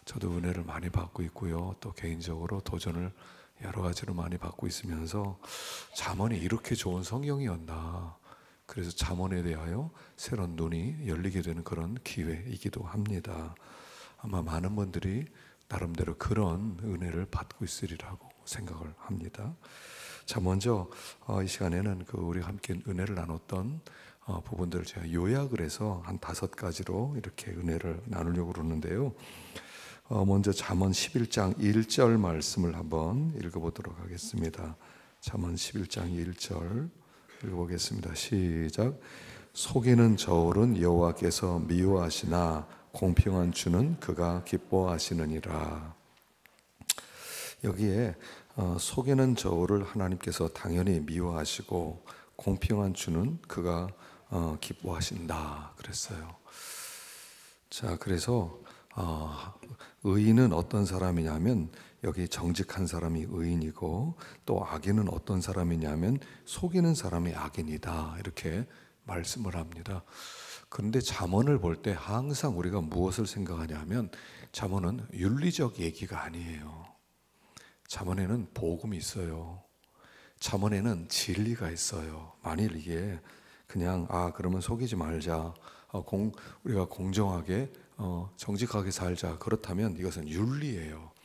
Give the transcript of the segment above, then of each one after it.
저도 은혜를 많이 받고 있고요. 또 개인적으로 도전을 여러 가지로 많이 받고 있으면서 잠언이 이렇게 좋은 성경이었나. 그래서 잠언에 대하여 새로운 눈이 열리게 되는 그런 기회이기도 합니다. 아마 많은 분들이 나름대로 그런 은혜를 받고 있으리라고 생각을 합니다. 자, 먼저 이 시간에는 우리가 함께 은혜를 나눴던 부분들을 제가 요약을 해서 한 5가지로 이렇게 은혜를 나누려고 그러는데요. 먼저 잠언 11장 1절 말씀을 한번 읽어보도록 하겠습니다. 잠언 11장 1절 읽어보겠습니다. 시작. 속이는 저울은 여호와께서 미워하시나 공평한 주는 그가 기뻐하시느니라. 여기에 속이는 저울을 하나님께서 당연히 미워하시고 공평한 주는 그가 기뻐하신다 그랬어요. 자, 그래서 의인은 어떤 사람이냐면 여기 정직한 사람이 의인이고, 또 악인은 어떤 사람이냐면 속이는 사람이 악인이다, 이렇게 말씀을 합니다. 그런데 잠언을 볼 때 항상 우리가 무엇을 생각하냐면 잠언은 윤리적 얘기가 아니에요. 잠언에는 복음이 있어요. 잠언에는 진리가 있어요. 만일 이게 그냥 그러면 속이지 말자, 우리가 공정하게 정직하게 살자, 그렇다면 이것은 윤리예요.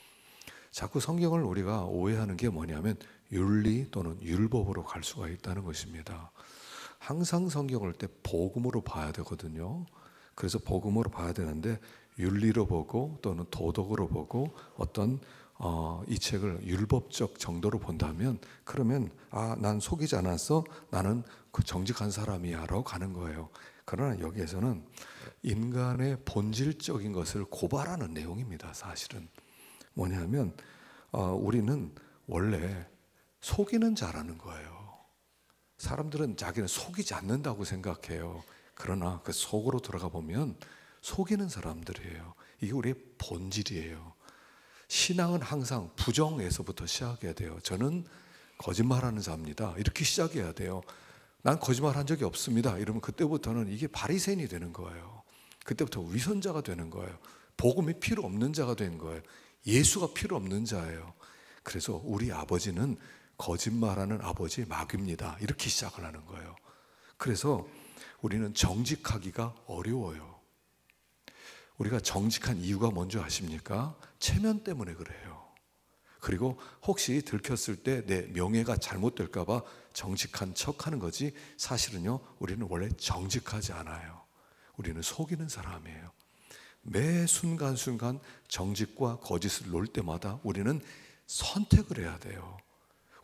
자꾸 성경을 우리가 오해하는 게 뭐냐면 윤리 또는 율법으로 갈 수가 있다는 것입니다. 항상 성경을 때 복음으로 봐야 되거든요. 그래서 복음으로 봐야 되는데 윤리로 보고 또는 도덕으로 보고 어떤 이 책을 율법적 정도로 본다면, 그러면 난 속이지 않았어, 나는 그 정직한 사람이야 라고 가는 거예요. 그러나 여기에서는 인간의 본질적인 것을 고발하는 내용입니다. 사실은 뭐냐면 우리는 원래 속이는 자라는 거예요. 사람들은 자기는 속이지 않는다고 생각해요. 그러나 그 속으로 들어가 보면 속이는 사람들이에요. 이게 우리의 본질이에요. 신앙은 항상 부정에서부터 시작해야 돼요. 저는 거짓말하는 자입니다, 이렇게 시작해야 돼요. 난 거짓말한 적이 없습니다, 이러면 그때부터는 이게 바리새인이 되는 거예요. 그때부터 위선자가 되는 거예요. 복음이 필요 없는 자가 된 거예요. 예수가 필요 없는 자예요. 그래서 우리 아버지는 거짓말하는 아버지 마귀입니다, 이렇게 시작을 하는 거예요. 그래서 우리는 정직하기가 어려워요. 우리가 정직한 이유가 뭔지 아십니까? 체면 때문에 그래요. 그리고 혹시 들켰을 때 내 명예가 잘못될까 봐 정직한 척하는 거지, 사실은요 우리는 원래 정직하지 않아요. 우리는 속이는 사람이에요. 매 순간순간 정직과 거짓을 놓을 때마다 우리는 선택을 해야 돼요.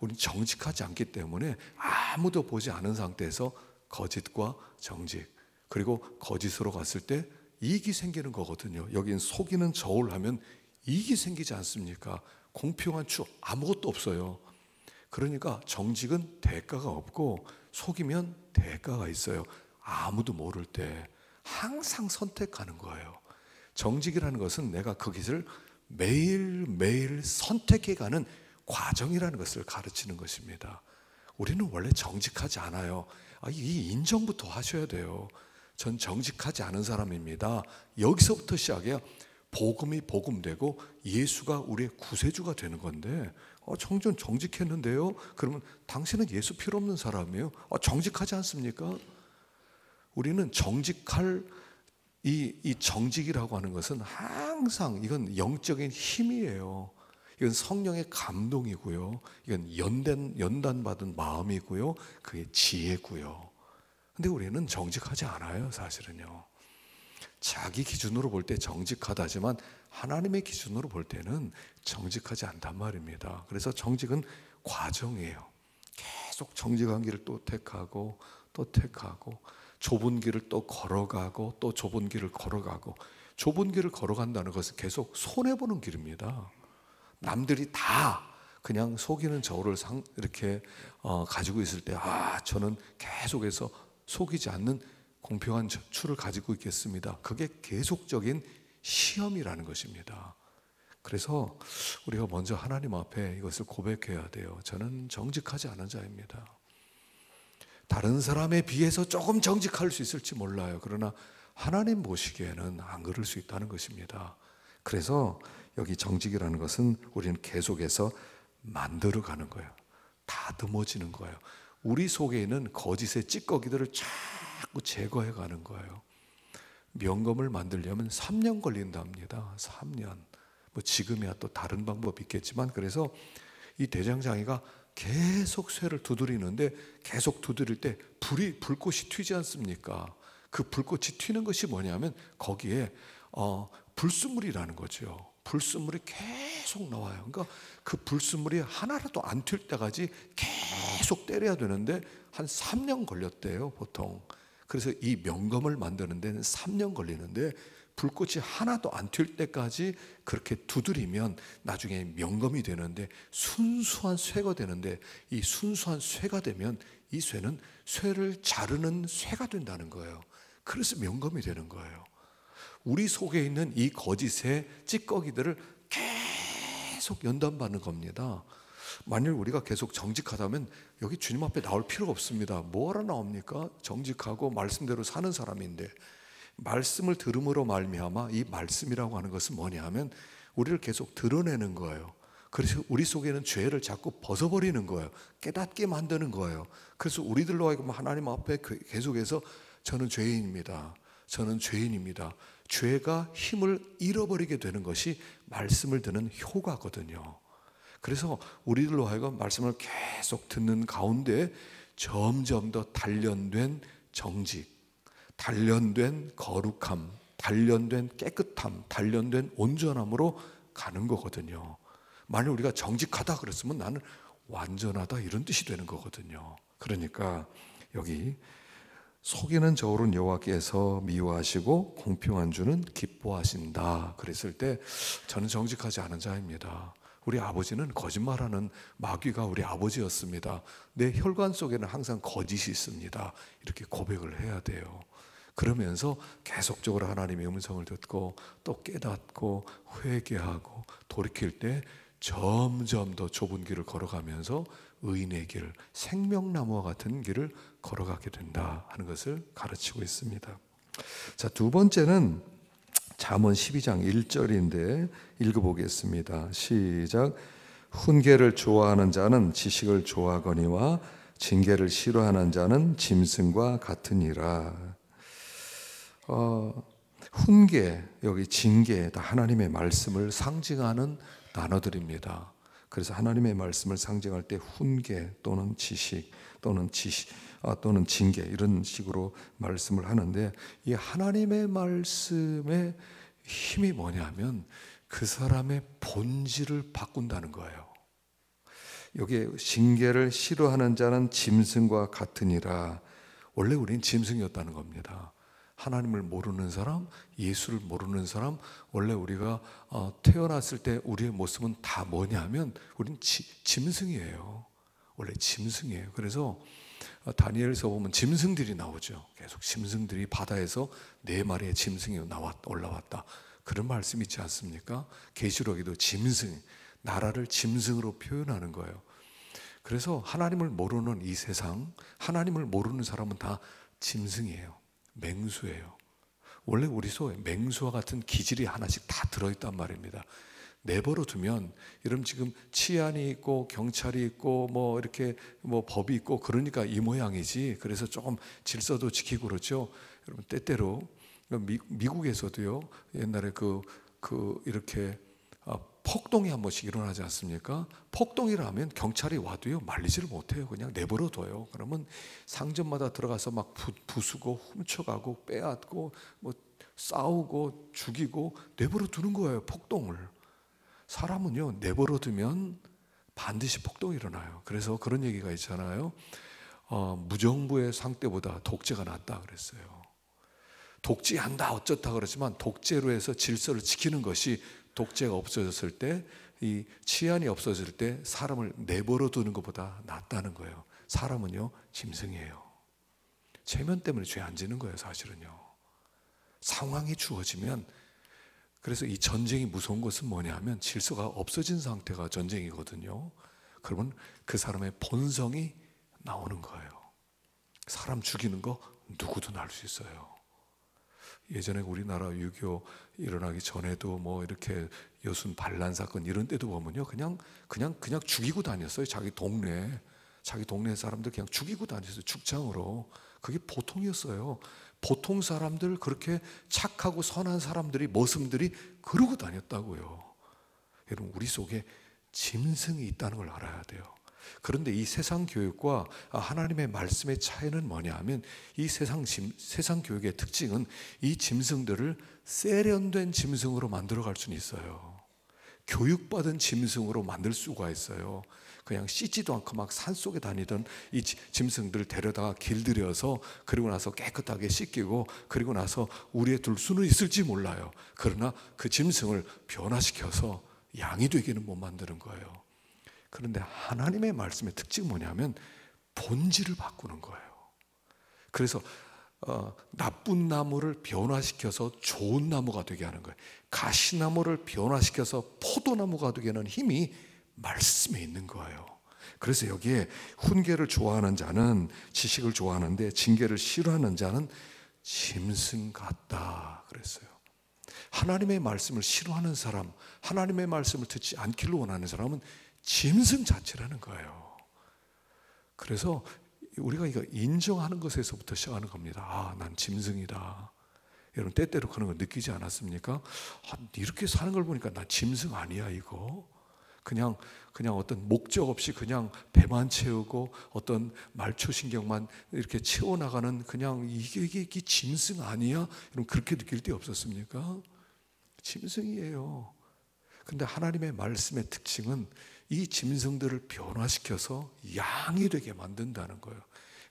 우리는 정직하지 않기 때문에 아무도 보지 않은 상태에서 거짓과 정직, 그리고 거짓으로 갔을 때 이익이 생기는 거거든요. 여긴 속이는 저울 하면 이익이 생기지 않습니까? 공평한 주 아무것도 없어요. 그러니까 정직은 대가가 없고 속이면 대가가 있어요. 아무도 모를 때 항상 선택하는 거예요. 정직이라는 것은 내가 그 길을 매일매일 선택해가는 과정이라는 것을 가르치는 것입니다. 우리는 원래 정직하지 않아요. 이 인정부터 하셔야 돼요. 전 정직하지 않은 사람입니다, 여기서부터 시작해야 복음이 복음되고 예수가 우리의 구세주가 되는 건데, 청전 정직했는데요? 그러면 당신은 예수 필요 없는 사람이에요. 정직하지 않습니까? 우리는 정직할 이 정직이라고 하는 것은 항상 이건 영적인 힘이에요. 이건 성령의 감동이고요. 이건 연단받은 마음이고요. 그게 지혜고요. 근데 우리는 정직하지 않아요, 사실은요. 자기 기준으로 볼 때 정직하다지만 하나님의 기준으로 볼 때는 정직하지 않단 말입니다. 그래서 정직은 과정이에요. 계속 정직한 길을 또 택하고 또 택하고, 좁은 길을 또 걸어가고 또 좁은 길을 걸어가고, 좁은 길을 걸어간다는 것은 계속 손해보는 길입니다. 남들이 다 그냥 속이는 저울을 이렇게 가지고 있을 때 저는 계속해서 속이지 않는 공평한 추를 가지고 있겠습니다. 그게 계속적인 시험이라는 것입니다. 그래서 우리가 먼저 하나님 앞에 이것을 고백해야 돼요. 저는 정직하지 않은 자입니다. 다른 사람에 비해서 조금 정직할 수 있을지 몰라요. 그러나 하나님 보시기에는 안 그럴 수 있다는 것입니다. 그래서 여기 정직이라는 것은 우리는 계속해서 만들어가는 거예요. 다듬어지는 거예요. 우리 속에 있는 거짓의 찌꺼기들을 자꾸 제거해가는 거예요. 명검을 만들려면 3년 걸린답니다. 3년. 뭐 지금이야 또 다른 방법이 있겠지만, 그래서 이 대장장이가 계속 쇠를 두드리는데, 계속 두드릴 때 불꽃이 튀지 않습니까? 그 불꽃이 튀는 것이 뭐냐면 거기에 불순물이라는 거죠. 불순물이 계속 나와요. 그러니까 그 불순물이 하나라도 안 튈 때까지 계속 때려야 되는데 한 3년 걸렸대요, 보통. 그래서 이 명검을 만드는 데는 3년 걸리는데, 불꽃이 하나도 안 튈 때까지 그렇게 두드리면 나중에 명검이 되는데, 순수한 쇠가 되는데, 이 순수한 쇠가 되면 이 쇠는 쇠를 자르는 쇠가 된다는 거예요. 그래서 명검이 되는 거예요. 우리 속에 있는 이 거짓의 찌꺼기들을 계속 연단받는 겁니다. 만일 우리가 계속 정직하다면 여기 주님 앞에 나올 필요가 없습니다. 뭐하러 나옵니까? 정직하고 말씀대로 사는 사람인데, 말씀을 들음으로 말미암아, 이 말씀이라고 하는 것은 뭐냐 하면 우리를 계속 드러내는 거예요. 그래서 우리 속에는 죄를 자꾸 벗어버리는 거예요. 깨닫게 만드는 거예요. 그래서 우리들로 하여금 하나님 앞에 계속해서 저는 죄인입니다. 저는 죄인입니다. 죄가 힘을 잃어버리게 되는 것이 말씀을 듣는 효과거든요. 그래서 우리들로 하여금 말씀을 계속 듣는 가운데 점점 더 단련된 정직, 단련된 거룩함, 단련된 깨끗함, 단련된 온전함으로 가는 거거든요. 만약 우리가 정직하다 그랬으면 나는 완전하다 이런 뜻이 되는 거거든요. 그러니까 여기 속이는 저울은 여호와께서 미워하시고 공평한 주는 기뻐하신다 그랬을 때, 저는 정직하지 않은 자입니다. 우리 아버지는 거짓말하는 마귀가 우리 아버지였습니다. 내 혈관 속에는 항상 거짓이 있습니다. 이렇게 고백을 해야 돼요. 그러면서 계속적으로 하나님의 음성을 듣고 또 깨닫고 회개하고 돌이킬 때 점점 더 좁은 길을 걸어가면서 의인의 길, 생명나무와 같은 길을 걸어가게 된다 하는 것을 가르치고 있습니다. 자, 두 번째는 잠언 12장 1절인데 읽어보겠습니다. 시작. 훈계를 좋아하는 자는 지식을 좋아하거니와 징계를 싫어하는 자는 짐승과 같으니라. 훈계, 여기 징계 다 하나님의 말씀을 상징하는 단어들입니다. 그래서 하나님의 말씀을 상징할 때 훈계 또는 지식 또는 징계 이런 식으로 말씀을 하는데, 이 하나님의 말씀의 힘이 뭐냐면 그 사람의 본질을 바꾼다는 거예요. 여기에 징계를 싫어하는 자는 짐승과 같으니라. 원래 우린 짐승이었다는 겁니다. 하나님을 모르는 사람, 예수를 모르는 사람, 원래 우리가 태어났을 때 우리의 모습은 다 뭐냐면 우린 짐승이에요. 원래 짐승이에요. 그래서 다니엘서 보면 짐승들이 나오죠. 계속 짐승들이 바다에서 4마리의 짐승이 올라왔다. 그런 말씀 있지 않습니까? 계시록에도 짐승, 나라를 짐승으로 표현하는 거예요. 그래서 하나님을 모르는 이 세상, 하나님을 모르는 사람은 다 짐승이에요. 맹수예요. 원래 우리 속에 맹수와 같은 기질이 하나씩 다 들어있단 말입니다. 내버려 두면, 여러분 지금 치안이 있고 경찰이 있고 뭐 이렇게 뭐 법이 있고 그러니까 이 모양이지. 그래서 조금 질서도 지키고 그렇죠. 여러분 때때로 미국에서도요, 옛날에 이렇게 폭동이 한 번씩 일어나지 않습니까? 폭동이라면 경찰이 와도요 말리지를 못해요. 그냥 내버려 둬요. 그러면 상점마다 들어가서 막 부수고 훔쳐가고 빼앗고 뭐 싸우고 죽이고 내버려 두는 거예요. 폭동을. 사람은요 내버려 두면 반드시 폭동이 일어나요. 그래서 그런 얘기가 있잖아요. 무정부의 상대보다 독재가 낫다 그랬어요. 독재한다 어쩌다 그러지만 독재로 해서 질서를 지키는 것이, 독재가 없어졌을 때, 이 치안이 없어질 때 사람을 내버려 두는 것보다 낫다는 거예요. 사람은요 짐승이에요. 체면 때문에 죄 안 지는 거예요. 사실은요 상황이 주어지면. 그래서 이 전쟁이 무서운 것은 뭐냐 하면 질서가 없어진 상태가 전쟁이거든요. 그러면 그 사람의 본성이 나오는 거예요. 사람 죽이는 거 누구도 날 수 있어요. 예전에 우리나라 유교 일어나기 전에도 뭐 이렇게 여순 반란 사건 이런 때도 보면요, 그냥 죽이고 다녔어요. 자기 동네 사람들 그냥 죽이고 다녔어요. 죽창으로. 그게 보통이었어요. 보통 사람들, 그렇게 착하고 선한 사람들이, 모습들이 그러고 다녔다고요. 여러분, 우리 속에 짐승이 있다는 걸 알아야 돼요. 그런데 이 세상 교육과 하나님의 말씀의 차이는 뭐냐 하면, 이 세상 교육의 특징은 이 짐승들을 세련된 짐승으로 만들어갈 수는 있어요. 교육받은 짐승으로 만들 수가 있어요. 그냥 씻지도 않고 막 산속에 다니던 이 짐승들을 데려다가 길들여서 그리고 나서 깨끗하게 씻기고 그리고 나서 우리에 둘 수는 있을지 몰라요. 그러나 그 짐승을 변화시켜서 양이 되기는 못 만드는 거예요. 그런데 하나님의 말씀의 특징이 뭐냐면 본질을 바꾸는 거예요. 그래서 나쁜 나무를 변화시켜서 좋은 나무가 되게 하는 거예요. 가시나무를 변화시켜서 포도나무가 되게 하는 힘이 말씀에 있는 거예요. 그래서 여기에 훈계를 좋아하는 자는 지식을 좋아하는데 징계를 싫어하는 자는 짐승 같다 그랬어요. 하나님의 말씀을 싫어하는 사람, 하나님의 말씀을 듣지 않기를 원하는 사람은 짐승 자체라는 거예요. 그래서 우리가 이거 인정하는 것에서부터 시작하는 겁니다. 난 짐승이다. 여러분, 때때로 그런 거 느끼지 않았습니까? 이렇게 사는 걸 보니까 나 짐승 아니야 이거. 그냥 어떤 목적 없이 그냥 배만 채우고 어떤 말초신경만 이렇게 채워나가는, 그냥 이게 짐승 아니야? 여러분, 그렇게 느낄 때 없었습니까? 짐승이에요. 근데 하나님의 말씀의 특징은 이 짐승들을 변화시켜서 양이 되게 만든다는 거예요.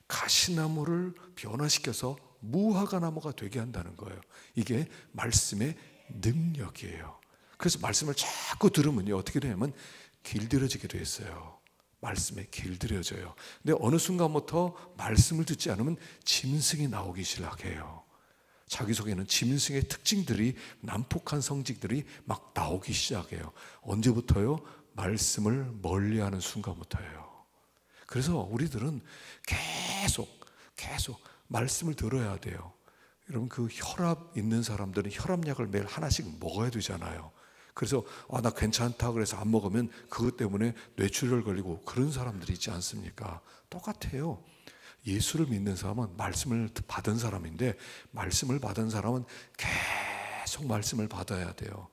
가시나무를 변화시켜서 무화과나무가 되게 한다는 거예요. 이게 말씀의 능력이에요. 그래서 말씀을 자꾸 들으면요, 어떻게 되냐면 길들여지게 돼 있어요. 말씀에 길들여져요. 근데 어느 순간부터 말씀을 듣지 않으면 짐승이 나오기 시작해요. 자기 속에는 짐승의 특징들이, 난폭한 성질들이 막 나오기 시작해요. 언제부터요? 말씀을 멀리하는 순간부터예요. 그래서 우리들은 계속 말씀을 들어야 돼요. 여러분, 그 혈압 있는 사람들은 혈압약을 매일 하나씩 먹어야 되잖아요. 그래서 나 괜찮다 그래서 안 먹으면 그것 때문에 뇌출혈 걸리고 그런 사람들이 있지 않습니까? 똑같아요. 예수를 믿는 사람은 말씀을 받은 사람인데, 말씀을 받은 사람은 계속 말씀을 받아야 돼요.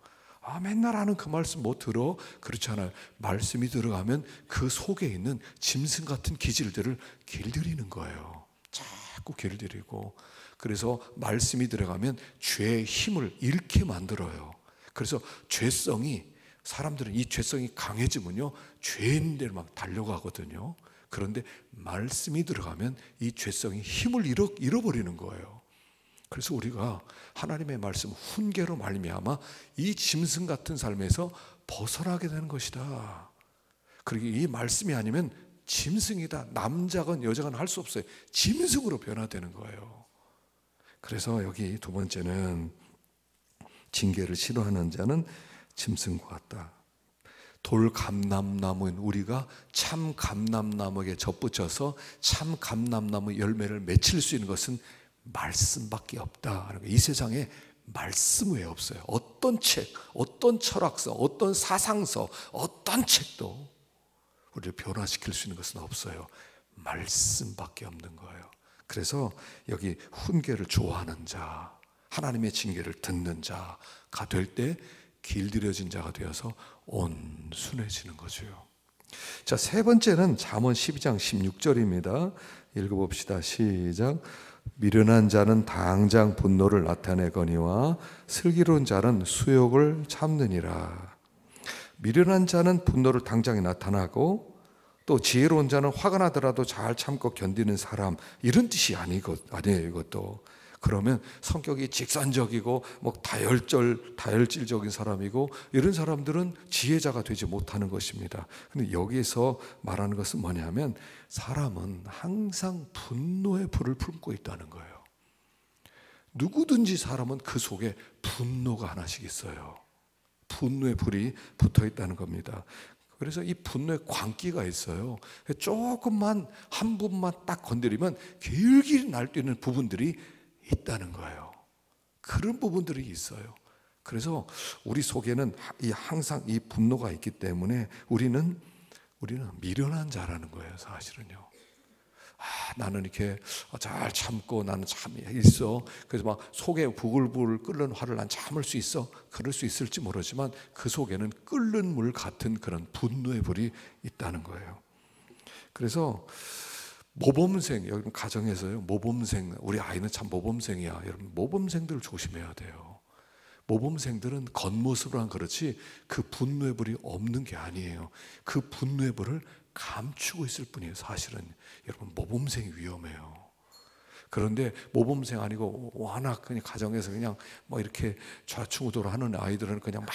맨날 하는 그 말씀 못 들어? 그렇지 않아요. 말씀이 들어가면 그 속에 있는 짐승 같은 기질들을 길들이는 거예요. 자꾸 길들이고. 그래서 말씀이 들어가면 죄의 힘을 잃게 만들어요. 그래서 사람들은 이 죄성이 강해지면요, 죄인 대로 막 달려가거든요. 그런데 말씀이 들어가면 이 죄성이 힘을 잃어버리는 거예요. 그래서 우리가 하나님의 말씀 훈계로 말미암아 이 짐승 같은 삶에서 벗어나게 되는 것이다. 그리고 이 말씀이 아니면 짐승이다. 남자건 여자건 할 수 없어요. 짐승으로 변화되는 거예요. 그래서 여기 두 번째는 징계를 싫어하는 자는 짐승과 같다. 돌감람나무인 우리가 참 감람나무에 덧붙여서 참 감람나무 열매를 맺힐 수 있는 것은 말씀밖에 없다. 이 세상에 말씀 외에 없어요. 어떤 책, 어떤 철학서, 어떤 사상서, 어떤 책도 우리를 변화시킬 수 있는 것은 없어요. 말씀밖에 없는 거예요. 그래서 여기 훈계를 좋아하는 자, 하나님의 징계를 듣는 자가 될 때 길들여진 자가 되어서 온순해지는 거죠. 자, 세 번째는 잠언 12장 16절입니다. 읽어봅시다. 시작. 미련한 자는 당장 분노를 나타내거니와 슬기로운 자는 수욕을 참느니라. 미련한 자는 분노를 당장에 나타나고, 또 지혜로운 자는 화가 나더라도 잘 참고 견디는 사람, 이런 뜻이 아니에요. 이것도. 그러면 성격이 직선적이고 다혈질적인 사람이고, 이런 사람들은 지혜자가 되지 못하는 것입니다. 근데 여기에서 말하는 것은 뭐냐면, 사람은 항상 분노의 불을 품고 있다는 거예요. 누구든지 사람은 그 속에 분노가 하나씩 있어요. 분노의 불이 붙어 있다는 겁니다. 그래서 이 분노의 광기가 있어요. 조금만, 한 부분만 딱 건드리면 길길이 날뛰는 부분들이 있다는 거예요. 그런 부분들이 있어요. 그래서 우리 속에는 항상 이 분노가 있기 때문에 우리는 미련한 자라는 거예요, 사실은요. 나는 이렇게 잘 참고 나는 참 있어. 그래서 막 속에 부글부글 끓는 화를 난 참을 수 있어. 그럴 수 있을지 모르지만 그 속에는 끓는 물 같은 그런 분노의 불이 있다는 거예요. 그래서 모범생, 여러분 가정에서요, 모범생, 우리 아이는 참 모범생이야. 여러분 모범생들 조심해야 돼요. 모범생들은 겉모습으로는 그렇지 그 분노의 불이 없는 게 아니에요. 그 분노의 불을 감추고 있을 뿐이에요. 사실은 여러분 모범생이 위험해요. 그런데 모범생 아니고 워낙 그냥 가정에서 그냥 뭐 이렇게 좌충우돌 하는 아이들은 그냥 막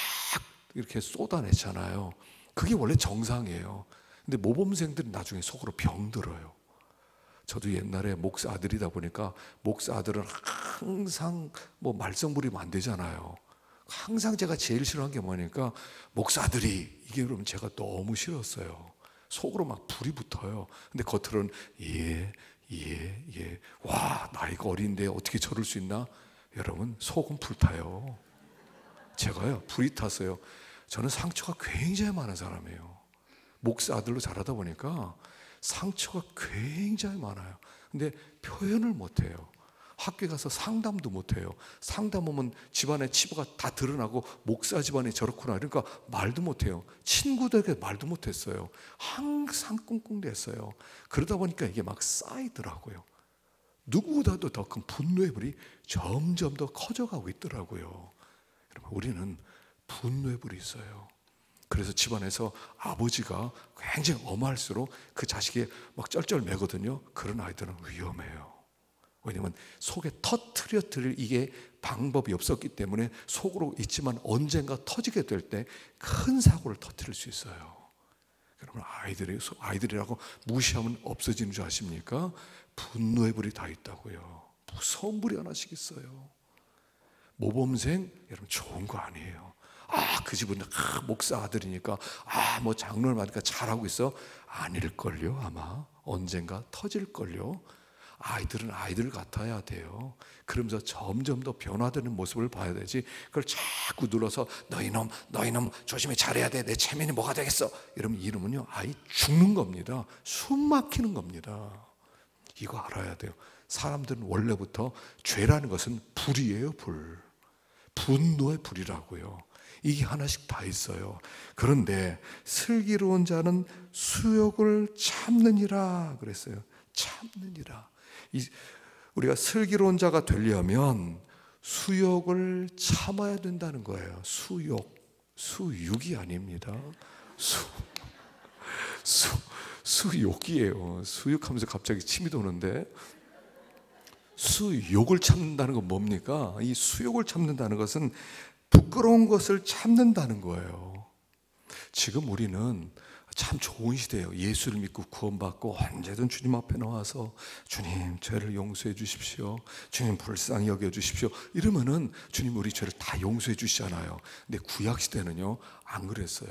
이렇게 쏟아내잖아요. 그게 원래 정상이에요. 근데 모범생들은 나중에 속으로 병들어요. 저도 옛날에 목사 아들이다 보니까 목사 아들은 항상 뭐 말썽부리면 안 되잖아요. 항상 제가 제일 싫어한 게 뭐냐니까 목사 아들이, 이게 그러면 제가 너무 싫었어요. 속으로 막 불이 붙어요. 근데 겉으로는 예. 와, 나이가 어린데 어떻게 저럴 수 있나? 여러분, 속은 불타요. 제가요, 불이 탔어요. 저는 상처가 굉장히 많은 사람이에요. 목사 아들로 자라다 보니까 상처가 굉장히 많아요. 근데 표현을 못해요. 학교에 가서 상담도 못해요. 상담하면 집안의 치부가 다 드러나고 목사 집안이 저렇구나, 그러니까 말도 못해요. 친구들에게 말도 못했어요. 항상 꿍꿍댔어요. 그러다 보니까 이게 막 쌓이더라고요. 누구보다도 더 큰 분노의 불이 점점 더 커져가고 있더라고요. 여러분, 우리는 분노의 불이 있어요. 그래서 집안에서 아버지가 굉장히 엄할수록 그 자식이 막 쩔쩔매거든요. 그런 아이들은 위험해요. 왜냐하면 속에 터트려 드릴 이게 방법이 없었기 때문에 속으로 있지만 언젠가 터지게 될 때 큰 사고를 터뜨릴 수 있어요. 여러분, 아이들이라고 무시하면 없어지는 줄 아십니까? 분노의 불이 다 있다고요. 무서운 불이 하나씩 있어요. 모범생, 여러분 좋은 거 아니에요. 그 집은 목사 아들이니까 뭐 장로를 받으니까 잘하고 있어. 아닐걸요. 아마 언젠가 터질걸요. 아이들은 아이들 같아야 돼요. 그러면서 점점 더 변화되는 모습을 봐야 되지, 그걸 자꾸 눌러서 너희놈 조심히 잘해야 돼, 내 체면이 뭐가 되겠어, 이러면 이러면요 아이 죽는 겁니다. 숨 막히는 겁니다. 이거 알아야 돼요. 사람들은 원래부터 죄라는 것은 불이에요. 분노의 불이라고요. 이게 하나씩 다 있어요. 그런데 슬기로운 자는 수욕을 참느니라 그랬어요. 참느니라. 우리가 슬기로운 자가 되려면 수욕을 참아야 된다는 거예요. 수육이 아닙니다. 수욕이에요. 수육하면서 갑자기 침이 도는데, 수욕을 참는다는 건 뭡니까? 이 수욕을 참는다는 것은 부끄러운 것을 참는다는 거예요. 지금 우리는 참 좋은 시대예요. 예수를 믿고 구원받고 언제든 주님 앞에 나와서 주님 죄를 용서해 주십시오, 주님 불쌍히 여겨 주십시오 이러면은 주님 우리 죄를 다 용서해 주시잖아요. 근데 구약시대는요 안 그랬어요.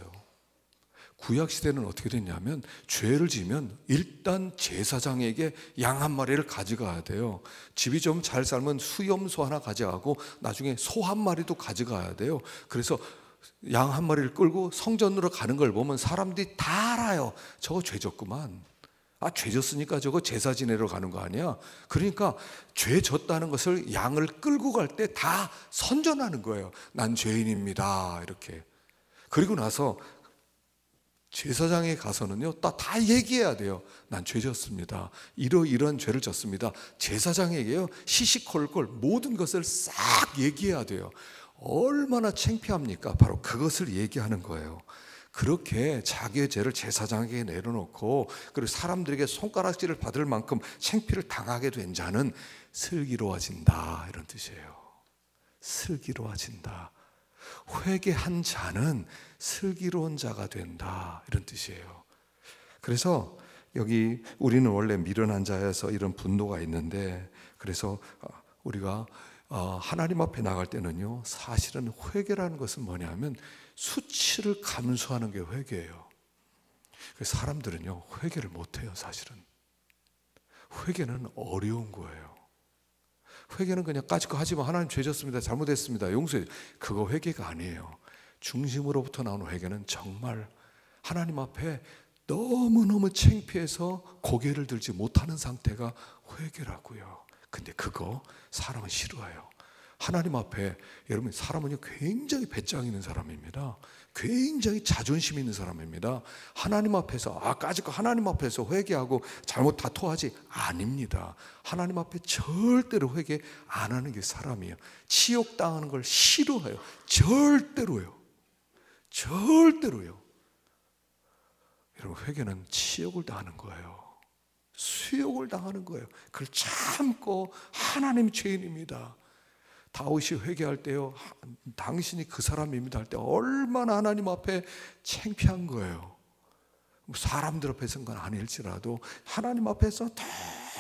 구약시대는 어떻게 됐냐면 죄를 지으면 일단 제사장에게 양 한 마리를 가져가야 돼요. 집이 좀 잘 살면 수염소 하나 가져가고 나중에 소 한 마리도 가져가야 돼요. 그래서 양 한 마리를 끌고 성전으로 가는 걸 보면 사람들이 다 알아요. 저거 죄졌구만. 죄 졌으니까 저거 제사 지내러 가는 거 아니야. 그러니까 죄 졌다는 것을 양을 끌고 갈 때 다 선전하는 거예요. 난 죄인입니다 이렇게. 그리고 나서 제사장에 가서는요 다 얘기해야 돼요. 난 죄 졌습니다, 이런 죄를 졌습니다. 제사장에게요 시시콜콜 모든 것을 싹 얘기해야 돼요. 얼마나 창피합니까? 바로 그것을 얘기하는 거예요. 그렇게 자기의 죄를 제사장에게 내려놓고 그리고 사람들에게 손가락질을 받을 만큼 창피를 당하게 된 자는 슬기로워진다 이런 뜻이에요. 슬기로워진다. 회개한 자는 슬기로운 자가 된다 이런 뜻이에요. 그래서 여기 우리는 원래 미련한 자여서 이런 분노가 있는데, 그래서 우리가 하나님 앞에 나갈 때는요 사실은 회개라는 것은 뭐냐면 수치를 감수하는 게 회개예요. 사람들은요 회개를 못해요. 사실은 회개는 어려운 거예요. 회개는 그냥 까짓거 하지만 하나님 죄졌습니다, 잘못했습니다, 용서해, 그거 회개가 아니에요. 중심으로부터 나오는 회개는 정말 하나님 앞에 너무너무 창피해서 고개를 들지 못하는 상태가 회개라고요. 근데 그거 사람은 싫어해요. 하나님 앞에, 여러분, 사람은요 굉장히 배짱 있는 사람입니다. 굉장히 자존심 있는 사람입니다. 하나님 앞에서, 까짓거 하나님 앞에서 회개하고 잘못 다투하지 아닙니다. 하나님 앞에 절대로 회개 안 하는 게 사람이에요. 치욕당하는 걸 싫어해요. 절대로요. 절대로요. 여러분, 회개는 치욕을 당하는 거예요. 수욕을 당하는 거예요. 그걸 참고, 하나님 죄인입니다, 다윗이 회개할 때요, 당신이 그 사람입니다 할 때 얼마나 하나님 앞에 창피한 거예요. 사람들 앞에서는 건 아닐지라도 하나님 앞에서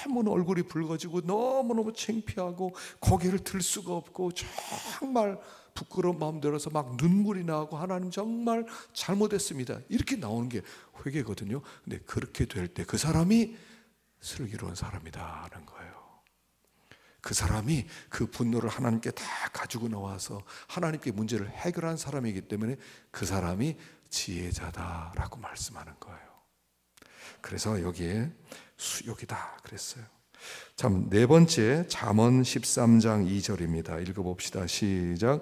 너무 얼굴이 붉어지고 너무너무 창피하고 고개를 들 수가 없고 정말 부끄러운 마음 들어서 막 눈물이 나고, 하나님 정말 잘못했습니다, 이렇게 나오는 게 회개거든요. 근데 그렇게 될 때 그 사람이 슬기로운 사람이다 하는 거예요. 그 사람이 그 분노를 하나님께 다 가지고 나와서 하나님께 문제를 해결한 사람이기 때문에 그 사람이 지혜자다라고 말씀하는 거예요. 그래서 여기에 수욕이다 그랬어요. 참, 네 번째, 잠언 13장 2절입니다. 읽어봅시다. 시작.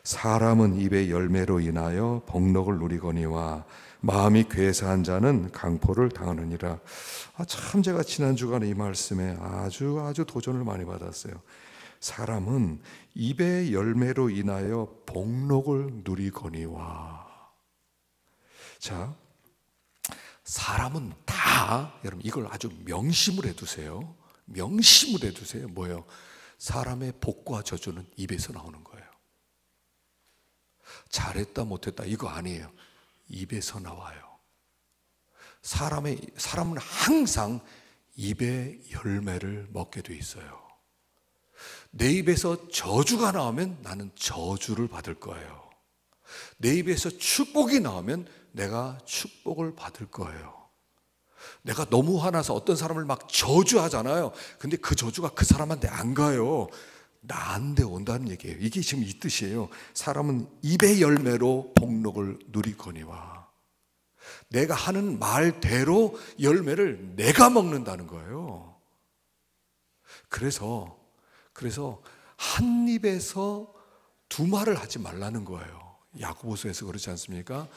사람은 입의 열매로 인하여 복록을 누리거니와 마음이 괴사한 자는 강포를 당하느니라. 참, 제가 지난 주간에 이 말씀에 아주 도전을 많이 받았어요. 사람은 입의 열매로 인하여 복록을 누리거니와. 자, 사람은 다, 여러분, 이걸 아주 명심을 해두세요. 명심을 해두세요. 뭐예요? 사람의 복과 저주는 입에서 나오는 거예요. 잘했다 못했다 이거 아니에요. 입에서 나와요. 사람은 항상 입의 열매를 먹게 돼 있어요. 내 입에서 저주가 나오면 나는 저주를 받을 거예요. 내 입에서 축복이 나오면 내가 축복을 받을 거예요. 내가 너무 화나서 어떤 사람을 막 저주하잖아요. 근데 그 저주가 그 사람한테 안 가요. 나한테 온다는 얘기예요. 이게 지금 이 뜻이에요. 사람은 입의 열매로 복록을 누리거니와. 내가 하는 말대로 열매를 내가 먹는다는 거예요. 그래서 한 입에서 두 말을 하지 말라는 거예요. 야고보서에서 그렇지 않습니까?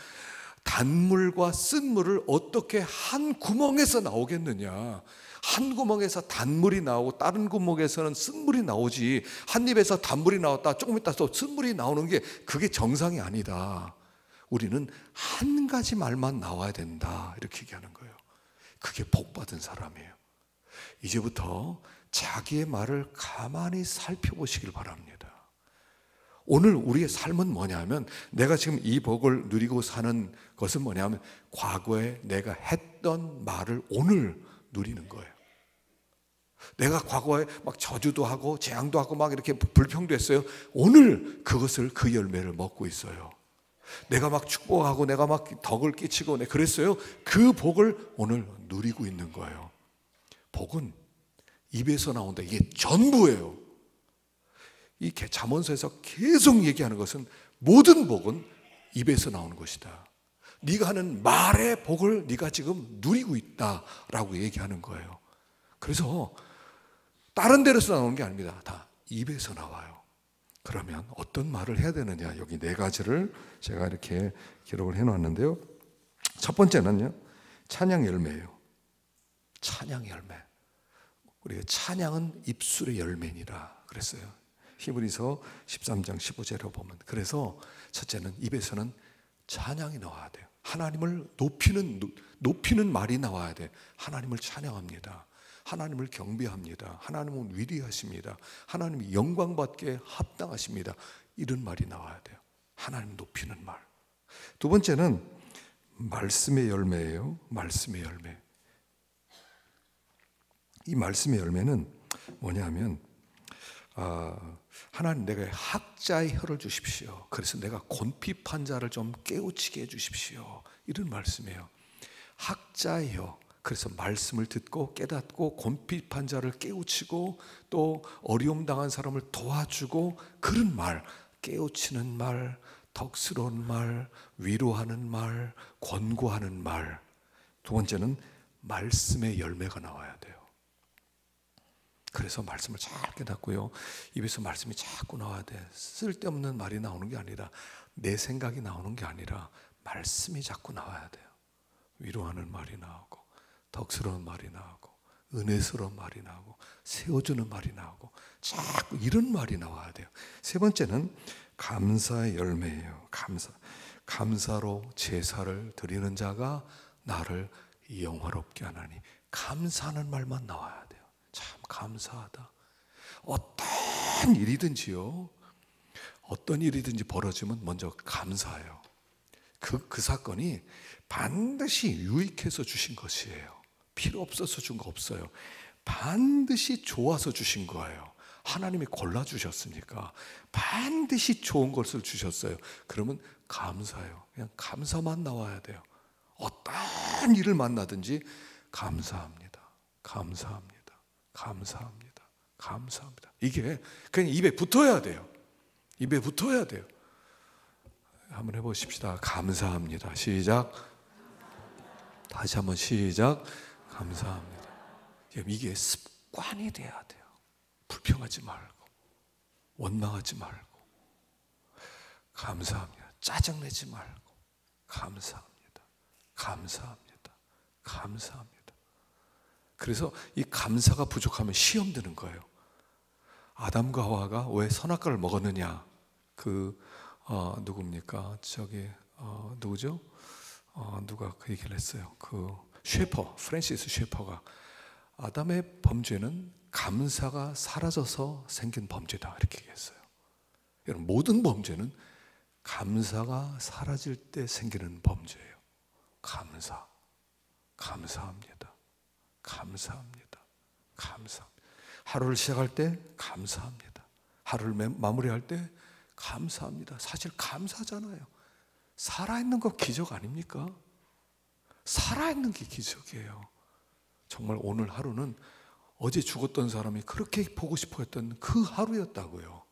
단물과 쓴물을 어떻게 한 구멍에서 나오겠느냐. 한 구멍에서 단물이 나오고 다른 구멍에서는 쓴물이 나오지, 한 입에서 단물이 나왔다 조금 있다 또 쓴물이 나오는 게 그게 정상이 아니다. 우리는 한 가지 말만 나와야 된다, 이렇게 얘기하는 거예요. 그게 복받은 사람이에요. 이제부터 자기의 말을 가만히 살펴보시길 바랍니다. 오늘 우리의 삶은 뭐냐면, 내가 지금 이 복을 누리고 사는 것은 뭐냐면, 과거에 내가 했던 말을 오늘 누리는 거예요. 내가 과거에 막 저주도 하고 재앙도 하고 막 이렇게 불평도 했어요. 오늘 그 열매를 먹고 있어요. 내가 막 축복하고 내가 막 덕을 끼치고 그랬어요. 그 복을 오늘 누리고 있는 거예요. 복은 입에서 나온다. 이게 전부예요. 이 잠언서에서 계속 얘기하는 것은, 모든 복은 입에서 나오는 것이다. 네가 하는 말의 복을 네가 지금 누리고 있다라고 얘기하는 거예요. 그래서 다른 데로서 나오는 게 아닙니다. 다 입에서 나와요. 그러면 어떤 말을 해야 되느냐, 여기 네 가지를 제가 이렇게 기록을 해놨는데요. 첫 번째는요, 찬양 열매예요. 찬양 열매. 우리가 찬양은 입술의 열매니라 그랬어요. 히브리서 13장 15절에 보면. 그래서 첫째는 입에서는 찬양이 나와야 돼요. 하나님을 높이는 말이 나와야 돼. 하나님을 찬양합니다. 하나님을 경배합니다. 하나님은 위대하십니다. 하나님이 영광받게 합당하십니다. 이런 말이 나와야 돼요. 하나님 높이는 말. 두 번째는 말씀의 열매예요. 말씀의 열매. 이 말씀의 열매는 뭐냐면, 하나님, 내가 학자의 혀를 주십시오. 그래서 내가 곤핍한 자를 좀 깨우치게 해주십시오. 이런 말씀이에요. 학자의 혀. 그래서 말씀을 듣고 깨닫고 곤핍한 자를 깨우치고 또 어려움 당한 사람을 도와주고 그런 말, 깨우치는 말, 덕스러운 말, 위로하는 말, 권고하는 말. 두 번째는 말씀의 열매가 나와야 돼요. 그래서 말씀을 잘 깨닫고요, 입에서 말씀이 자꾸 나와야 돼. 쓸데없는 말이 나오는 게 아니라, 내 생각이 나오는 게 아니라 말씀이 자꾸 나와야 돼요. 위로하는 말이 나오고, 덕스러운 말이 나오고, 은혜스러운 말이 나오고, 세워주는 말이 나오고, 자꾸 이런 말이 나와야 돼요. 세 번째는 감사의 열매예요. 감사로 제사를 드리는 자가 나를 영화롭게 하나니. 감사하는 말만 나와야 돼요. 참 감사하다. 어떤 일이든지요, 어떤 일이든지 벌어지면 먼저 감사해요. 그 사건이 반드시 유익해서 주신 것이에요. 필요 없어서 준 거 없어요. 반드시 좋아서 주신 거예요. 하나님이 골라주셨으니까 반드시 좋은 것을 주셨어요. 그러면 감사해요. 그냥 감사만 나와야 돼요. 어떤 일을 만나든지 감사합니다. 감사합니다. 감사합니다. 감사합니다. 이게 그냥 입에 붙어야 돼요. 입에 붙어야 돼요. 한번 해보십시다. 감사합니다. 시작. 다시 한번 시작. 감사합니다. 이게 습관이 돼야 돼요. 불평하지 말고, 원망하지 말고, 감사합니다. 짜증내지 말고, 감사합니다. 감사합니다. 감사합니다. 그래서 이 감사가 부족하면 시험 드는 거예요. 아담과 하와가 왜 선악과를 먹었느냐? 누굽니까? 누구죠? 누가 그 얘기를 했어요. 프랜시스 셰퍼가 아담의 범죄는 감사가 사라져서 생긴 범죄다, 이렇게 얘기했어요. 여러분, 모든 범죄는 감사가 사라질 때 생기는 범죄예요. 감사합니다. 감사합니다. 감사합니다. 하루를 시작할 때 감사합니다. 하루를 마무리할 때 감사합니다. 사실 감사잖아요. 살아있는 거 기적 아닙니까? 살아있는 게 기적이에요. 정말 오늘 하루는 어제 죽었던 사람이 그렇게 보고 싶어 했던 그 하루였다고요.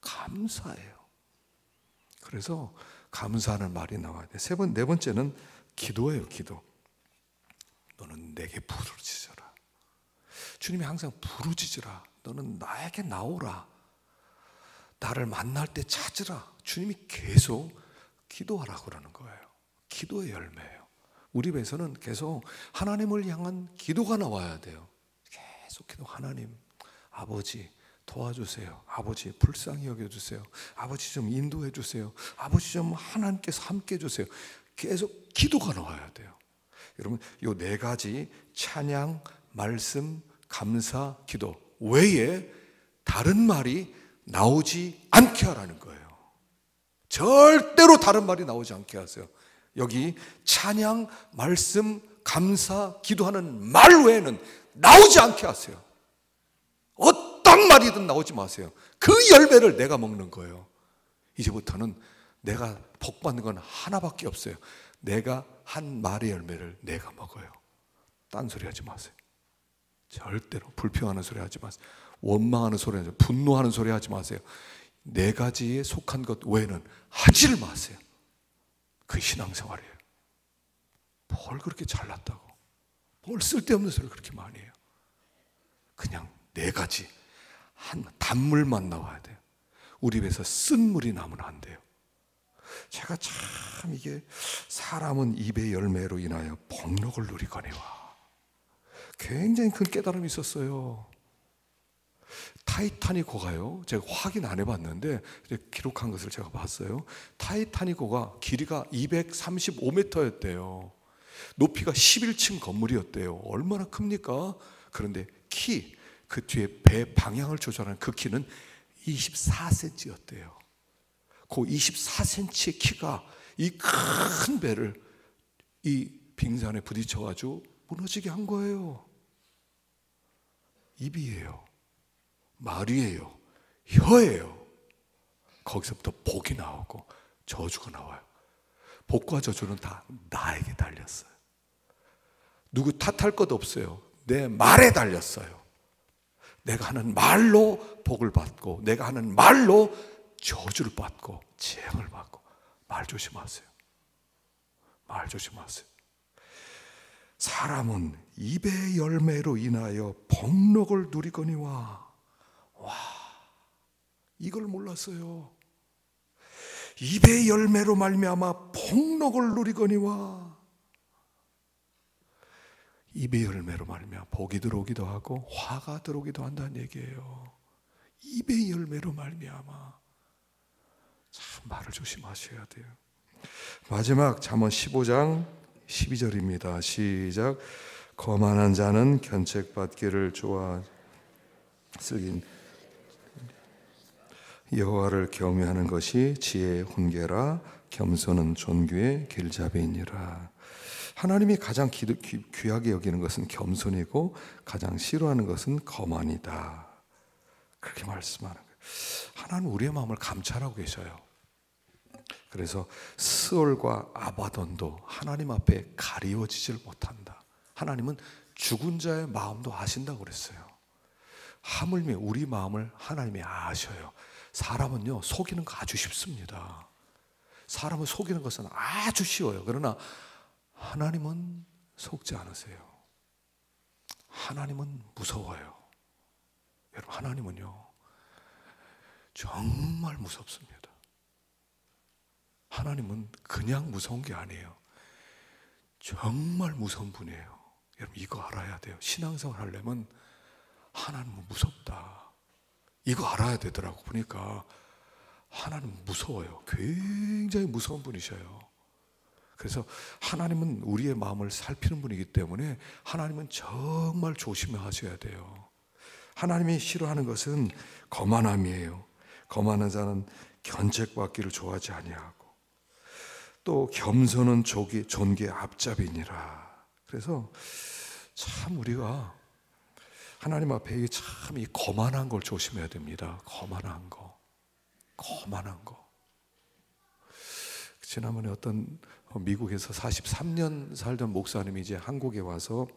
감사해요. 그래서 감사하는 말이 나와야 돼. 네 번째는 기도예요. 기도. 너는 내게 부르짖어라. 주님이 항상 부르짖으라. 너는 나에게 나오라. 나를 만날 때 찾으라. 주님이 계속 기도하라 그러는 거예요. 기도의 열매예요. 우리 배에서는 계속 하나님을 향한 기도가 나와야 돼요. 계속 기도. 하나님, 아버지 도와주세요. 아버지 불쌍히 여겨주세요. 아버지 좀 인도해 주세요. 아버지 좀 하나님께서 함께 해주세요. 계속 기도가 나와야 돼요. 여러분, 이 네 가지 찬양, 말씀, 감사, 기도 외에 다른 말이 나오지 않게 하라는 거예요. 절대로 다른 말이 나오지 않게 하세요. 여기 찬양, 말씀, 감사, 기도하는 말 외에는 나오지 않게 하세요. 어떤 말이든 나오지 마세요. 그 열매를 내가 먹는 거예요. 이제부터는 내가 복받는 건 하나밖에 없어요. 내가 한 말의 열매를 내가 먹어요. 딴소리 하지 마세요. 절대로 불평하는 소리 하지 마세요. 원망하는 소리 하지 마세요. 분노하는 소리 하지 마세요. 네 가지에 속한 것 외에는 하지를 마세요. 그게 신앙생활이에요. 뭘 그렇게 잘났다고, 뭘 쓸데없는 소리를 그렇게 많이 해요. 그냥 네 가지, 한 단물만 나와야 돼요. 우리 입에서 쓴 물이 나면 안 돼요. 제가 참 이게 사람은 입의 열매로 인하여 복록을 누리거니와, 굉장히 큰 깨달음이 있었어요. 타이타닉호가요, 제가 확인 안 해봤는데 기록한 것을 제가 봤어요. 타이타닉호가 길이가 235m였대요. 높이가 11층 건물이었대요. 얼마나 큽니까? 그런데 그 뒤에 배 방향을 조절하는 그 키는 24cm였대요. 그 24cm의 키가 이 큰 배를 이 빙산에 부딪혀가지고 무너지게 한 거예요. 입이에요. 말이에요. 혀예요. 거기서부터 복이 나오고 저주가 나와요. 복과 저주는 다 나에게 달렸어요. 누구 탓할 것 없어요. 내 말에 달렸어요. 내가 하는 말로 복을 받고, 내가 하는 말로 저주를 받고 재앙을 받고. 말 조심하세요. 말 조심하세요. 사람은 입의 열매로 인하여 복록을 누리거니와. 와, 이걸 몰랐어요. 입의 열매로 말미암아 복록을 누리거니와. 입의 열매로 말미암아 복이 들어오기도 하고 화가 들어오기도 한다는 얘기예요. 입의 열매로 말미암아. 참 말을 조심하셔야 돼요. 마지막 잠언 15장 12절입니다. 시작. 거만한 자는 견책받기를 좋아 쓰긴 여호와를 경외하는 것이 지혜의 훈계라. 겸손은 존귀의 길잡이니라. 하나님이 가장 귀하게 여기는 것은 겸손이고 가장 싫어하는 것은 거만이다. 그렇게 말씀하는 거예요. 하나님은 우리의 마음을 감찰하고 계셔요. 그래서 스올과 아바돈도 하나님 앞에 가리워지질 못한다. 하나님은 죽은 자의 마음도 아신다고 그랬어요. 하물며 우리 마음을 하나님이 아셔요. 사람은요, 속이는 거 아주 쉽습니다. 사람을 속이는 것은 아주 쉬워요. 그러나 하나님은 속지 않으세요. 하나님은 무서워요. 여러분, 하나님은요 정말 무섭습니다. 하나님은 그냥 무서운 게 아니에요. 정말 무서운 분이에요. 여러분, 이거 알아야 돼요. 신앙생활 하려면 하나님은 무섭다, 이거 알아야 되더라고. 보니까 하나님은 무서워요. 굉장히 무서운 분이셔요. 그래서 하나님은 우리의 마음을 살피는 분이기 때문에 하나님은 정말 조심하셔야 돼요. 하나님이 싫어하는 것은 거만함이에요. 거만한 자는 견책받기를 좋아하지 아니하고, 또 겸손은 존귀의 앞잡이니라. 그래서 참 우리가 하나님 앞에 참 이 거만한 걸 조심해야 됩니다. 거만한 거. 지난번에 어떤 미국에서 43년 살던 목사님이 이제 한국에 와서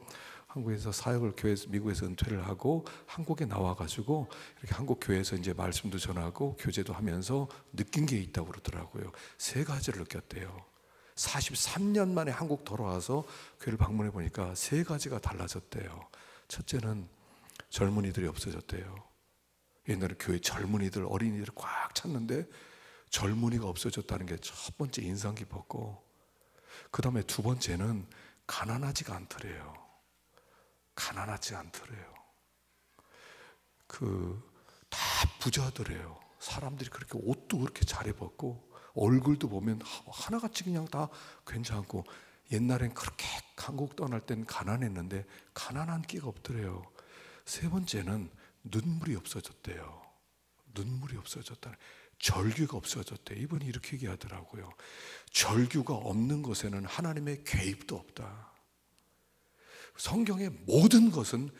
한국에서 사역을 미국에서 은퇴를 하고 한국에 나와가지고 이렇게 한국 교회에서 이제 말씀도 전하고 교제도 하면서 느낀 게 있다고 그러더라고요. 3가지를 느꼈대요. 43년 만에 한국 돌아와서 교회를 방문해 보니까 3가지가 달라졌대요. 첫째는 젊은이들이 없어졌대요. 옛날에 교회 젊은이들, 어린이들을 꽉 찼는데 젊은이가 없어졌다는 게 첫 번째 인상 깊었고, 그 다음에 2번째는 가난하지가 않더래요. 다 부자더래요. 사람들이 그렇게 옷도 그렇게 잘 입었고 얼굴도 보면 하나같이 그냥 다 괜찮고, 옛날엔 그렇게 한국 떠날 땐 가난했는데 가난한 끼가 없더래요. 3번째는 눈물이 없어졌대요. 절규가 없어졌대. 이분이 이렇게 얘기하더라고요. 절규가 없는 것에는 하나님의 개입도 없다. 성경의 모든 것은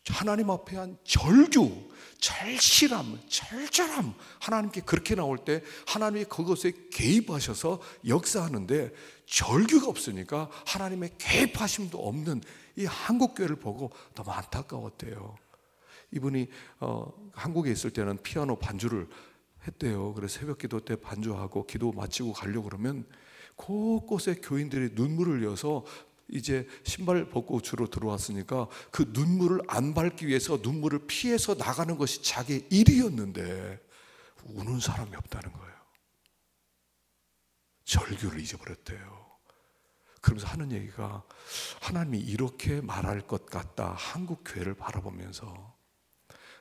하나님 앞에 한 절규, 절실함, 절절함, 하나님께 그렇게 나올 때 하나님이 그것에 개입하셔서 역사하는데, 절규가 없으니까 하나님의 개입하심도 없는 이 한국교회를 보고 너무 안타까웠대요. 이분이 한국에 있을 때는 피아노 반주를 했대요. 그래서 새벽 기도 때 반주하고 기도 마치고 가려고 그러면 곳곳에 교인들이 눈물을 흘려서 이제 신발 벗고 주로 들어왔으니까 그 눈물을 안 밟기 위해서 눈물을 피해서 나가는 것이 자기의 일이었는데 우는 사람이 없다는 거예요. 절규를 잊어버렸대요. 그러면서 하는 얘기가, 하나님이 이렇게 말할 것 같다. 한국 교회를 바라보면서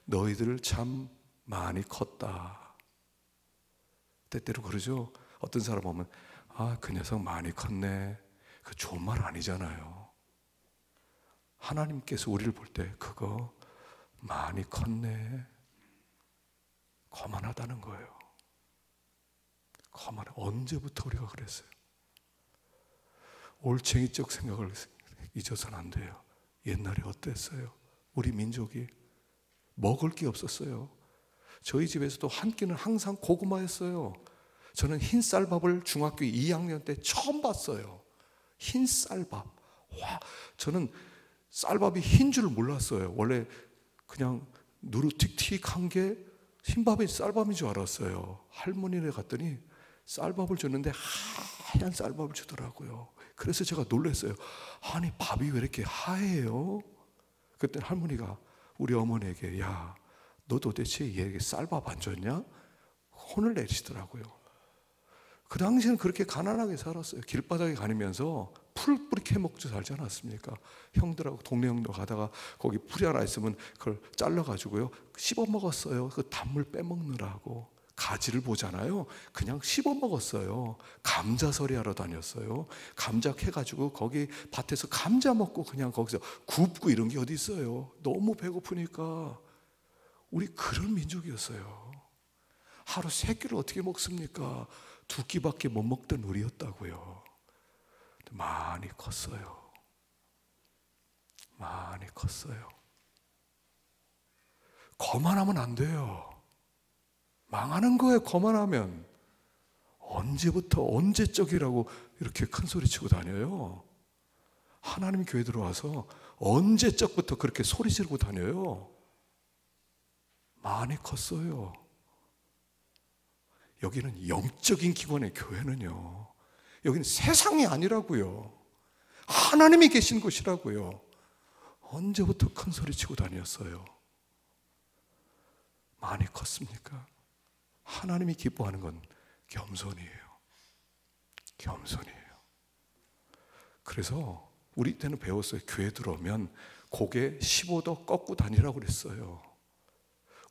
너희들 참 많이 컸다. 때때로 그러죠. 어떤 사람 보면 그 녀석 많이 컸네. 그 좋은 말 아니잖아요. 하나님께서 우리를 볼 때 그거 많이 컸네, 거만하다는 거예요. 거만해. 언제부터 우리가 그랬어요? 올챙이적 생각을 잊어서는 안 돼요. 옛날에 어땠어요? 우리 민족이 먹을 게 없었어요. 저희 집에서도 한 끼는 항상 고구마였어요. 저는 흰쌀밥을 중학교 2학년 때 처음 봤어요. 흰쌀밥, 와, 저는 쌀밥이 흰 줄 몰랐어요. 원래 그냥 누르틱틱한 게 흰밥이 쌀밥인 줄 알았어요. 할머니네 갔더니 쌀밥을 줬는데 하얀 쌀밥을 주더라고요. 그래서 제가 놀랐어요. 아니, 밥이 왜 이렇게 하얘요? 그때 할머니가 우리 어머니에게, 야, 너 도대체 얘에게 쌀밥 안 줬냐? 혼을 내시더라고요. 그 당시에는 그렇게 가난하게 살았어요. 길바닥에 다니면서 풀 뿌리 캐먹고 살지 않았습니까? 형들하고 동네 형들 가다가 거기 풀이 하나 있으면 그걸 잘라가지고요 씹어 먹었어요. 그 단물 빼먹느라고. 가지를 보잖아요. 그냥 씹어 먹었어요. 감자서리 하러 다녔어요. 감자 캐가지고 거기 밭에서 감자 먹고 그냥 거기서 굽고 이런 게 어디 있어요. 너무 배고프니까. 우리 그런 민족이었어요. 하루 3끼를 어떻게 먹습니까? 2끼밖에 못 먹던 우리였다고요. 많이 컸어요. 많이 컸어요. 거만하면 안 돼요. 망하는 거예요. 거만하면. 언제부터 언제적이라고 이렇게 큰 소리 치고 다녀요? 하나님 교회 들어와서 언제적부터 그렇게 소리 지르고 다녀요? 많이 컸어요. 여기는 영적인 기관의 교회는요, 여기는 세상이 아니라고요. 하나님이 계신 곳이라고요. 언제부터 큰 소리 치고 다녔어요? 많이 컸습니까? 하나님이 기뻐하는 건 겸손이에요. 겸손이에요. 그래서 우리 때는 배웠어요. 교회 들어오면 고개 15도 꺾고 다니라고 그랬어요.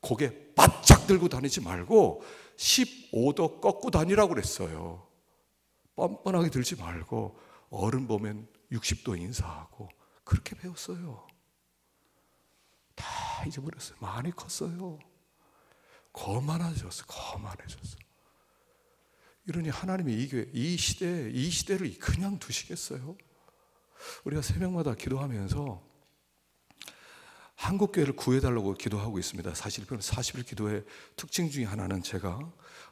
고개 바짝 들고 다니지 말고 15도 꺾고 다니라고 그랬어요. 뻔뻔하게 들지 말고 어른 보면 60도 인사하고 그렇게 배웠어요. 다 잊어버렸어요. 많이 컸어요. 거만해졌어요. 거만해졌어요. 이러니 하나님이 이 교회, 이 시대를 그냥 두시겠어요? 우리가 새벽마다 기도하면서 한국교회를 구해달라고 기도하고 있습니다. 사실 40일 기도의 특징 중에 하나는 제가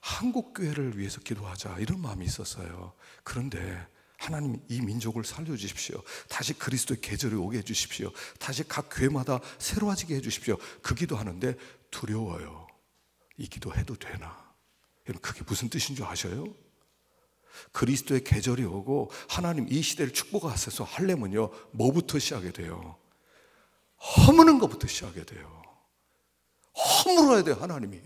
한국교회를 위해서 기도하자 이런 마음이 있었어요. 그런데 하나님 이 민족을 살려주십시오. 다시 그리스도의 계절이 오게 해주십시오. 다시 각 교회마다 새로워지게 해주십시오. 그 기도하는데 두려워요. 이 기도해도 되나? 여러분, 그게 무슨 뜻인 줄 아셔요? 그리스도의 계절이 오고 하나님 이 시대를 축복하셔서 하려면요, 뭐부터 시작이 돼요? 허무는 것부터 시작해야 돼요. 허물어야 돼요. 하나님이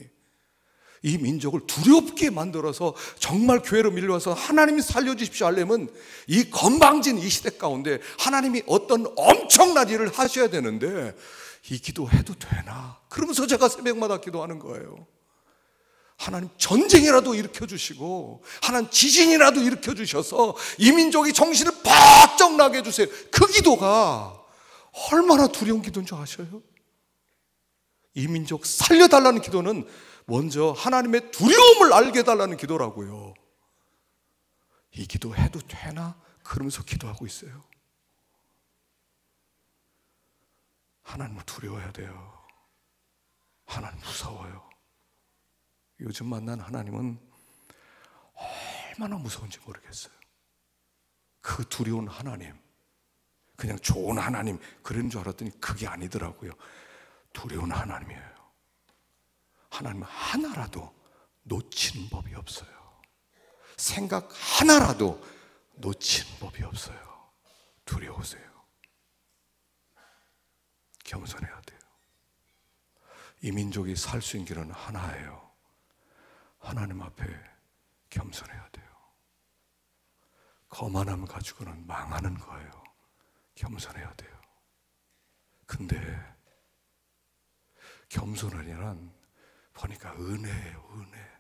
이 민족을 두렵게 만들어서 정말 교회로 밀려와서 하나님이 살려주십시오 하려면 이 건방진 이 시대 가운데 하나님이 어떤 엄청난 일을 하셔야 되는데 이 기도해도 되나? 그러면서 제가 새벽마다 기도하는 거예요. 하나님 전쟁이라도 일으켜주시고 하나님 지진이라도 일으켜주셔서 이 민족이 정신을 바짝 나게 해주세요. 그 기도가 얼마나 두려운 기도인 줄 아셔요? 이 민족 살려달라는 기도는 먼저 하나님의 두려움을 알게 해달라는 기도라고요. 이 기도 해도 되나? 그러면서 기도하고 있어요. 하나님을 두려워해야 돼요. 하나님 무서워요. 요즘 만난 하나님은 얼마나 무서운지 모르겠어요. 그 두려운 하나님, 그냥 좋은 하나님 그런 줄 알았더니 그게 아니더라고요. 두려운 하나님이에요. 하나님 하나라도 놓치는 법이 없어요. 생각 하나라도 놓치는 법이 없어요. 두려우세요. 겸손해야 돼요. 이 민족이 살 수 있는 길은 하나예요. 하나님 앞에 겸손해야 돼요. 거만함 가지고는 망하는 거예요. 겸손해야 돼요. 근데 겸손하려면 보니까 은혜예요. 은혜.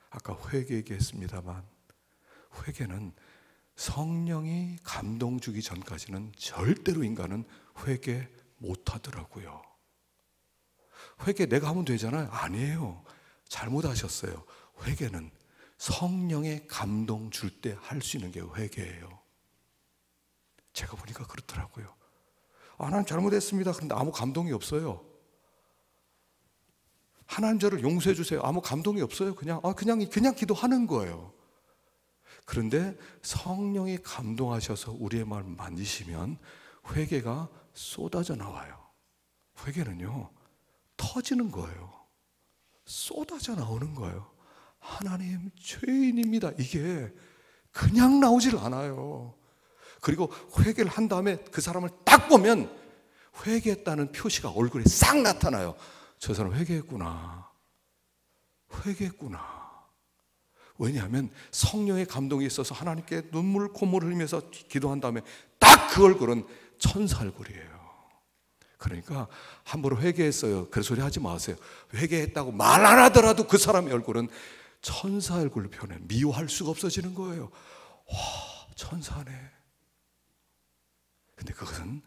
아까 회개 얘기했습니다만 회개는 성령이 감동 주기 전까지는 절대로 인간은 회개 못하더라고요. 회개 내가 하면 되잖아요. 아니에요. 잘못하셨어요. 회개는 성령의 감동 줄 때 할 수 있는 게 회개예요. 제가 보니까 그렇더라고요. 하나님 잘못했습니다. 그런데 아무 감동이 없어요. 하나님 저를 용서해 주세요. 아무 감동이 없어요. 그냥 기도하는 거예요. 그런데 성령이 감동하셔서 우리의 마음을 만지시면 회개가 쏟아져 나와요. 회개는요, 터지는 거예요. 쏟아져 나오는 거예요. 하나님, 죄인입니다. 이게 그냥 나오질 않아요. 그리고 회개를 한 다음에 그 사람을 딱 보면 회개했다는 표시가 얼굴에 싹 나타나요. 저 사람 회개했구나. 회개했구나. 왜냐하면 성령의 감동이 있어서 하나님께 눈물 콧물 흘리면서 기도한 다음에 딱 그 얼굴은 천사 얼굴이에요. 그러니까 함부로 회개했어요, 그런 소리 하지 마세요. 회개했다고 말 안 하더라도 그 사람의 얼굴은 천사 얼굴로 표현해. 미워할 수가 없어지는 거예요. 와, 천사네. 근데 그것은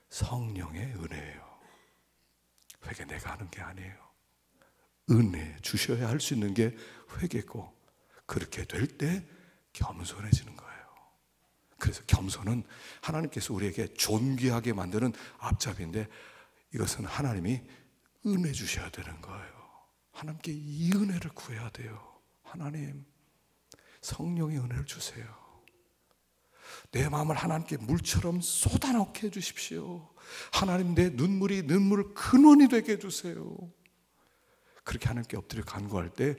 성령의 은혜예요. 회개 내가 하는 게 아니에요. 은혜 주셔야 할 수 있는 게 회개고, 그렇게 될 때 겸손해지는 거예요. 그래서 겸손은 하나님께서 우리에게 존귀하게 만드는 앞잡이인데, 이것은 하나님이 은혜 주셔야 되는 거예요. 하나님께 이 은혜를 구해야 돼요. 하나님, 성령의 은혜를 주세요. 내 마음을 하나님께 물처럼 쏟아넣게 해주십시오. 하나님, 내 눈물이 눈물 근원이 되게 해주세요. 그렇게 하나님께 엎드려 간구할 때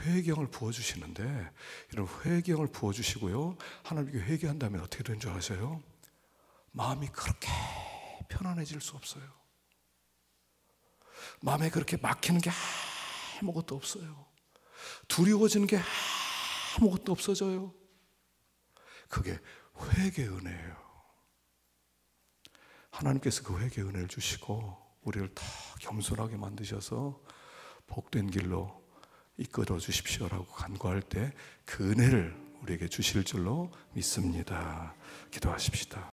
회개형을 부어주시는데, 이런 회개형을 부어주시고요, 하나님께 회개한다면 어떻게 되는 줄 아세요? 마음이 그렇게 편안해질 수 없어요. 마음에 그렇게 막히는 게 아무것도 없어요. 두려워지는 게 아무것도 없어져요. 그게 회개 은혜예요. 하나님께서 그 회개 은혜를 주시고 우리를 다 겸손하게 만드셔서 복된 길로 이끌어 주십시오라고 간구할 때 그 은혜를 우리에게 주실 줄로 믿습니다. 기도하십시다.